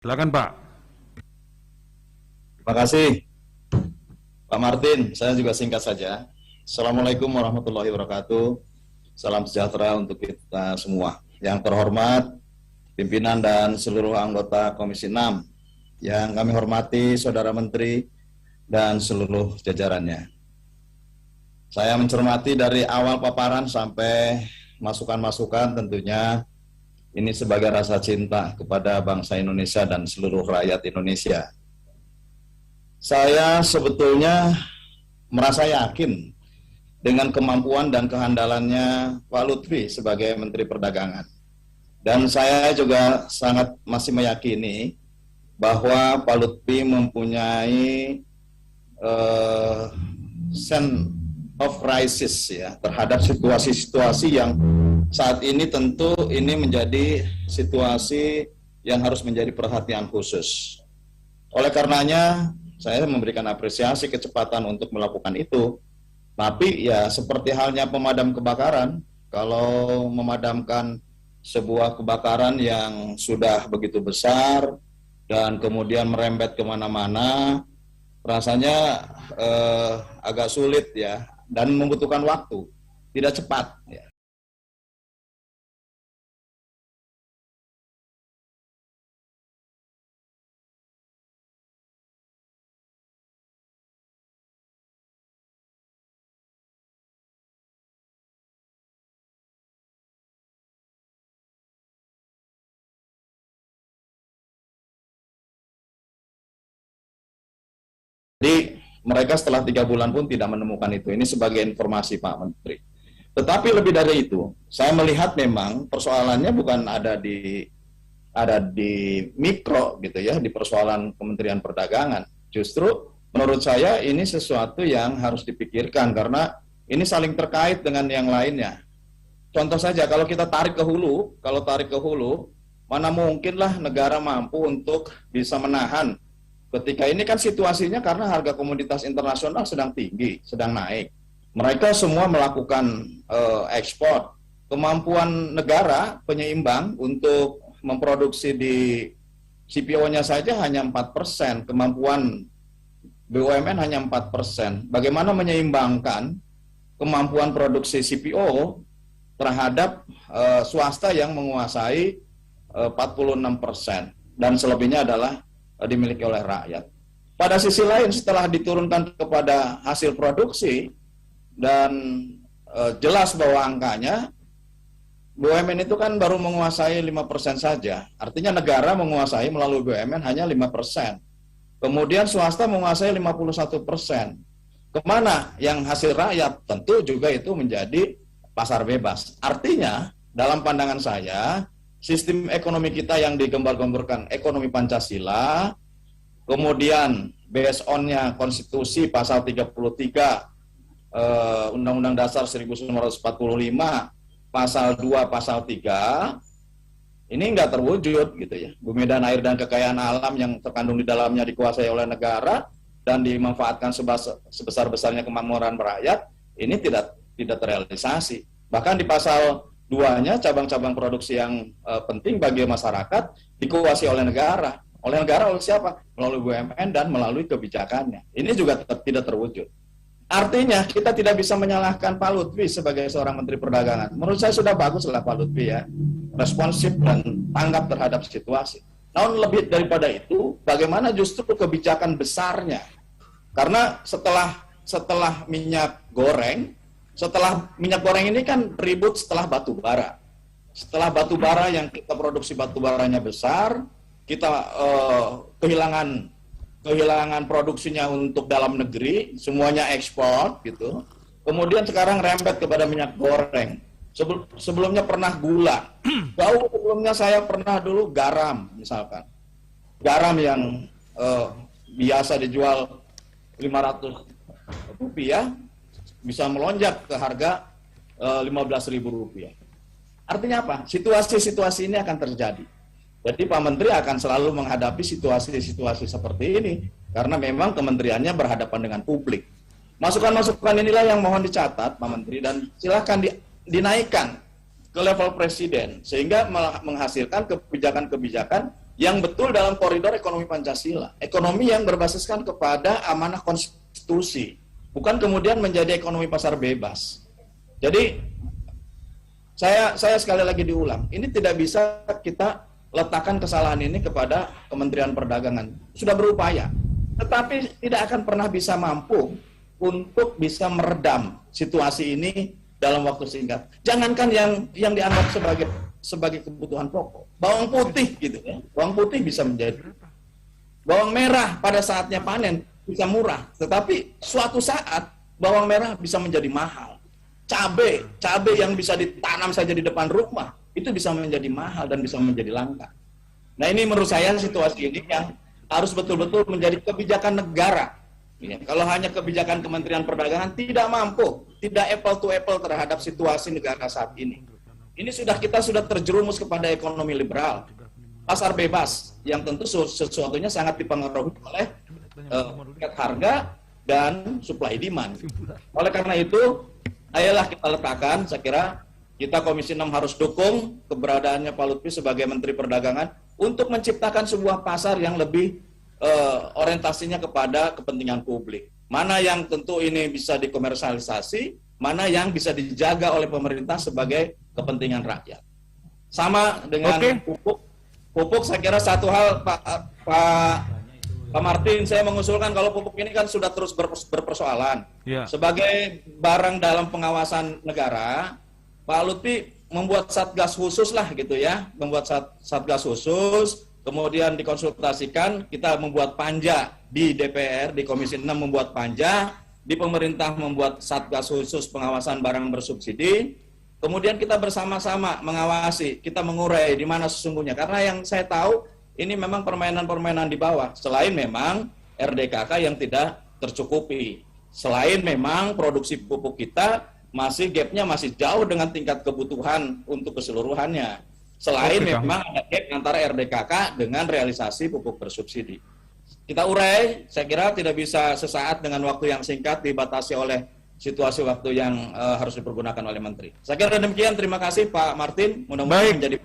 Silakan Pak. Terima kasih Pak Martin, saya juga singkat saja. Assalamualaikum warahmatullahi wabarakatuh. Salam sejahtera untuk kita semua. Yang terhormat, pimpinan dan seluruh anggota Komisi 6, yang kami hormati Saudara Menteri dan seluruh jajarannya. Saya mencermati dari awal paparan sampai masukan-masukan, tentunya ini sebagai rasa cinta kepada bangsa Indonesia dan seluruh rakyat Indonesia. Saya sebetulnya merasa yakin dengan kemampuan dan kehandalannya Pak Lutfi sebagai Menteri Perdagangan. Dan saya juga sangat masih meyakini bahwa Pak Lutfi mempunyai sense of crisis ya, terhadap situasi-situasi yang saat ini tentu ini menjadi situasi yang harus menjadi perhatian khusus. Oleh karenanya, saya memberikan apresiasi kecepatan untuk melakukan itu. Tapi ya seperti halnya pemadam kebakaran, kalau memadamkan sebuah kebakaran yang sudah begitu besar dan kemudian merembet kemana-mana, rasanya agak sulit ya, dan membutuhkan waktu, tidak cepat ya. Jadi mereka setelah 3 bulan pun tidak menemukan itu. Ini sebagai informasi Pak Menteri. Tetapi lebih dari itu, saya melihat memang persoalannya bukan ada di mikro gitu ya, di persoalan Kementerian Perdagangan. Justru menurut saya ini sesuatu yang harus dipikirkan karena ini saling terkait dengan yang lainnya. Contoh saja kalau kita tarik ke hulu, mana mungkinlah negara mampu untuk bisa menahan ketika ini kan situasinya karena harga komoditas internasional sedang tinggi, sedang naik. Mereka semua melakukan ekspor. Kemampuan negara penyeimbang untuk memproduksi di CPO-nya saja hanya 4%, kemampuan BUMN hanya 4%. Bagaimana menyeimbangkan kemampuan produksi CPO terhadap swasta yang menguasai 46%, dan selebihnya adalah dimiliki oleh rakyat. Pada sisi lain, setelah diturunkan kepada hasil produksi dan jelas bahwa angkanya, BUMN itu kan baru menguasai 5% saja. Artinya negara menguasai melalui BUMN hanya 5%. Kemudian swasta menguasai 51%. Kemana yang hasil rakyat? Tentu juga itu menjadi pasar bebas. Artinya, dalam pandangan saya, sistem ekonomi kita yang digembar-gemborkan ekonomi Pancasila, kemudian based on-nya konstitusi pasal 33 Undang-Undang Dasar 1945, pasal 2, pasal 3, ini nggak terwujud gitu ya. Bumi dan air dan kekayaan alam yang terkandung di dalamnya dikuasai oleh negara dan dimanfaatkan sebesar-besarnya kemakmuran rakyat, ini tidak terrealisasi. Bahkan di pasal 2-nya cabang-cabang produksi yang penting bagi masyarakat dikuasai oleh negara. Oleh negara oleh siapa? Melalui BUMN dan melalui kebijakannya. Ini juga tetap tidak terwujud. Artinya kita tidak bisa menyalahkan Pak Lutfi sebagai seorang Menteri Perdagangan. Menurut saya sudah baguslah Pak Lutfi ya, responsif dan tanggap terhadap situasi. Namun lebih daripada itu, bagaimana justru kebijakan besarnya? Karena setelah minyak goreng ini kan ribut setelah batu bara. Setelah batu bara yang kita produksi batu baranya besar, kita kehilangan produksinya untuk dalam negeri, semuanya ekspor gitu. Kemudian sekarang rembet kepada minyak goreng. Sebelumnya pernah gula. Jauh sebelumnya saya pernah dulu garam misalkan. Garam yang biasa dijual 500 rupiah bisa melonjak ke harga 15.000 rupiah. Artinya apa? Situasi-situasi ini akan terjadi. Jadi Pak Menteri akan selalu menghadapi situasi-situasi seperti ini karena memang kementeriannya berhadapan dengan publik. Masukan-masukan inilah yang mohon dicatat Pak Menteri dan silakan dinaikkan ke level presiden sehingga menghasilkan kebijakan-kebijakan yang betul dalam koridor ekonomi Pancasila. Ekonomi yang berbasiskan kepada amanah konstitusi, bukan kemudian menjadi ekonomi pasar bebas. Jadi saya sekali lagi diulang, ini tidak bisa kita letakkan kesalahan ini kepada Kementerian Perdagangan. Sudah berupaya, tetapi tidak akan pernah bisa mampu untuk bisa meredam situasi ini dalam waktu singkat. Jangankan yang dianggap sebagai kebutuhan pokok, bawang putih gitu ya. Bawang putih bisa menjadi, bawang merah pada saatnya panen bisa murah, tetapi suatu saat bawang merah bisa menjadi mahal. Cabai yang bisa ditanam saja di depan rumah itu bisa menjadi mahal dan bisa menjadi langka. Nah, ini menurut saya situasi ini yang harus betul-betul menjadi kebijakan negara. Ya, kalau hanya kebijakan Kementerian Perdagangan tidak mampu, tidak apple to apple terhadap situasi negara saat ini. Ini kita sudah terjerumus kepada ekonomi liberal, pasar bebas, yang tentu sesuatunya sangat dipengaruhi oleh harga dan supply demand. Oleh karena itu, ayolah kita letakkan, saya kira kita Komisi 6 harus dukung keberadaannya Pak Lutfi sebagai Menteri Perdagangan untuk menciptakan sebuah pasar yang lebih orientasinya kepada kepentingan publik. Mana yang tentu ini bisa dikomersialisasi, mana yang bisa dijaga oleh pemerintah sebagai kepentingan rakyat. Sama dengan pupuk, saya kira satu hal Pak Martin, saya mengusulkan kalau pupuk ini kan sudah terus berpersoalan. Ya. Sebagai barang dalam pengawasan negara, Pak Lutfi membuat satgas khusus lah gitu ya, membuat satgas khusus, kemudian dikonsultasikan, kita membuat panja di DPR, di Komisi 6 membuat panja, di pemerintah membuat satgas khusus pengawasan barang bersubsidi, kemudian kita bersama-sama mengawasi, kita mengurai di mana sesungguhnya, karena yang saya tahu ini memang permainan-permainan di bawah, selain memang RDKK yang tidak tercukupi, selain memang produksi pupuk kita gapnya masih jauh dengan tingkat kebutuhan untuk keseluruhannya, selain memang ada gap antara RDKK dengan realisasi pupuk bersubsidi. Kita urai, saya kira tidak bisa sesaat dengan waktu yang singkat dibatasi oleh situasi waktu yang harus dipergunakan oleh Menteri. Saya kira demikian, terima kasih Pak Martin, mudah-mudahan menjadi